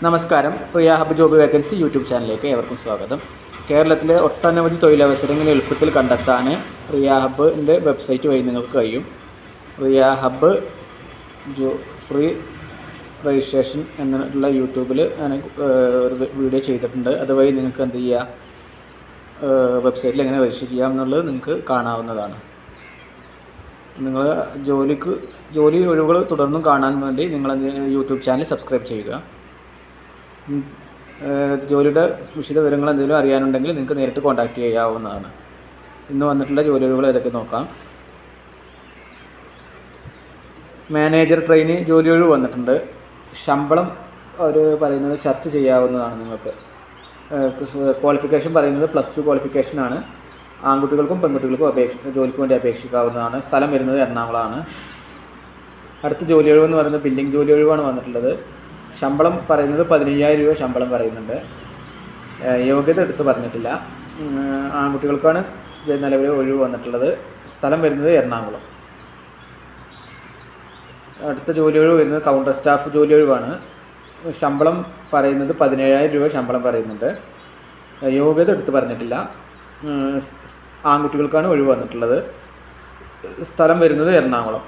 നമസ്കാരം. Riya hub job vacancy YouTube ചാനലിലേക്ക് ഏവർക്കും സ്വാഗതം. കേരളത്തിലെ ഒട്ടനവധി തൊഴിലവസരങ്ങൾ എളുപ്പത്തിൽ കണ്ടെത്താൻ റിയ ഹബിൻ്റെ വെബ്സൈറ്റ് വഴി നിങ്ങൾക്ക് കഴിയും. റിയ ഹബ് ഫ്രീ രജിസ്ട്രേഷൻ എന്നുള്ള യൂട്യൂബിൽ ഞാൻ ഒരു വീഡിയോ ചെയ്തിട്ടുണ്ട്. അതുവഴി നിങ്ങൾക്ക് എന്ത് ചെയ്യുക, വെബ്സൈറ്റിൽ എങ്ങനെ രജിസ്റ്റർ ചെയ്യാം എന്നുള്ളത് നിങ്ങൾക്ക് കാണാവുന്നതാണ്. നിങ്ങൾ ജോലി ഒഴിവുകൾ തുടർന്നും കാണാൻ വേണ്ടി നിങ്ങൾ യൂട്യൂബ് ചാനൽ സബ്സ്ക്രൈബ് ചെയ്യുക. ജോലിയുടെ വിശദ വിവരങ്ങൾ എന്തെങ്കിലും അറിയാനുണ്ടെങ്കിൽ നിങ്ങൾക്ക് നേരിട്ട് കോൺടാക്റ്റ് ചെയ്യാവുന്നതാണ്. ഇന്ന് വന്നിട്ടുള്ള ജോലി ഒഴിവുകൾ ഏതൊക്കെ നോക്കാം. മാനേജർ ട്രെയിനി ജോലി ഒഴിവ് വന്നിട്ടുണ്ട്. ശമ്പളം പറയുന്നത് ചർച്ച ചെയ്യാവുന്നതാണ്. നിങ്ങൾക്ക് ക്വാളിഫിക്കേഷൻ പറയുന്നത് +2 ക്വാളിഫിക്കേഷനാണ്. ആൺകുട്ടികൾക്കും പെൺകുട്ടികൾക്കും ജോലിക്ക് വേണ്ടി അപേക്ഷിക്കാവുന്നതാണ്. സ്ഥലം വരുന്നത് എറണാകുളമാണ്. അടുത്ത ജോലി ഒഴിവെന്ന് പറയുന്നത് ബില്ലിംഗ് ജോലി ഒഴിവാണ് വന്നിട്ടുള്ളത്. ശമ്പളം പറയുന്നത് 15,000 രൂപ ശമ്പളം പറയുന്നുണ്ട്. യോഗ്യത എടുത്ത് പറഞ്ഞിട്ടില്ല. ആൺകുട്ടികൾക്കാണ് നിലവിൽ ഒഴിവ് വന്നിട്ടുള്ളത്. സ്ഥലം വരുന്നത് എറണാകുളം. അടുത്ത ജോലി ഒഴിവ് വരുന്നത് കൗണ്ടർ സ്റ്റാഫ് ജോലി ഒഴിവാണ്. ശമ്പളം പറയുന്നത് 17,000 രൂപ ശമ്പളം പറയുന്നുണ്ട്. യോഗ്യത എടുത്ത് പറഞ്ഞിട്ടില്ല. ആൺകുട്ടികൾക്കാണ് ഒഴിവ് വന്നിട്ടുള്ളത്. സ്ഥലം വരുന്നത് എറണാകുളം.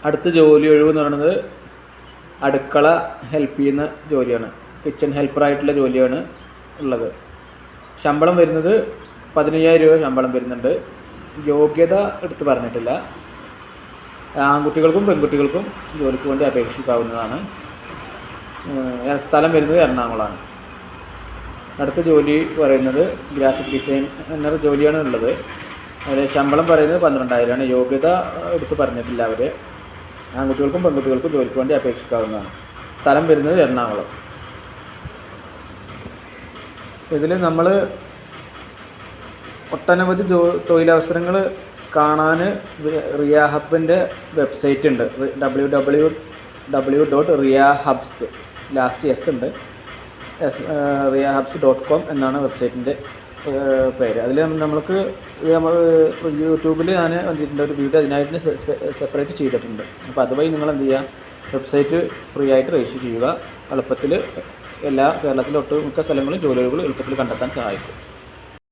അടുത്ത ജോലി ഒഴിവ് എന്ന് പറയുന്നത് അടുക്കള ഹെൽപ്പ് ചെയ്യുന്ന ജോലിയാണ്. കിച്ചൺ ഹെൽപ്പറായിട്ടുള്ള ജോലിയാണ് ഉള്ളത്. ശമ്പളം വരുന്നത് 15,000 രൂപ ശമ്പളം വരുന്നുണ്ട്. യോഗ്യത എടുത്ത് പറഞ്ഞിട്ടില്ല. ആൺകുട്ടികൾക്കും പെൺകുട്ടികൾക്കും ജോലിക്ക് വേണ്ടി അപേക്ഷിക്കാവുന്നതാണ്. സ്ഥലം വരുന്നത് എറണാകുളമാണ്. അടുത്ത ജോലി പറയുന്നത് ഗ്രാഫിക് ഡിസൈൻ എന്നൊരു ജോലിയാണ് ഉള്ളത്. അതിൽ ശമ്പളം പറയുന്നത് 12,000 ആണ്. യോഗ്യത എടുത്ത് പറഞ്ഞിട്ടില്ല. ആൺകുട്ടികൾക്കും പെൺകുട്ടികൾക്കും ജോലിക്ക് വേണ്ടി അപേക്ഷിക്കാവുന്നതാണ്. സ്ഥലം വരുന്നത് എറണാകുളം. ഇതിൽ നമ്മൾ ഒട്ടനവധി തൊഴിലവസരങ്ങൾ കാണാൻ റിയ ഹബിൻ്റെ വെബ്സൈറ്റ് ഉണ്ട്. www.riyahubs ലാസ്റ്റ് S ഉണ്ട്. riyahubs.com എന്നാണ് വെബ്സൈറ്റിൻ്റെ പേര്. അതിൽ നമ്മൾ യൂട്യൂബിൽ ഞാൻ വന്നിട്ടുണ്ട് ഒരു വീഡിയോ അതിനായിട്ട് സെപ്പറേറ്റ് ചെയ്തിട്ടുണ്ട്. അപ്പോൾ അതുവഴി നിങ്ങൾ എന്ത് ചെയ്യുക, വെബ്സൈറ്റ് ഫ്രീ ആയിട്ട് രജിസ്റ്റർ ചെയ്യുക. എളുപ്പത്തിൽ കേരളത്തിലെ ഒട്ടുമിക്ക സ്ഥലങ്ങളിൽ ജോലി ഒഴിവുകൾ എളുപ്പത്തിൽ കണ്ടെത്താൻ സഹായിക്കും.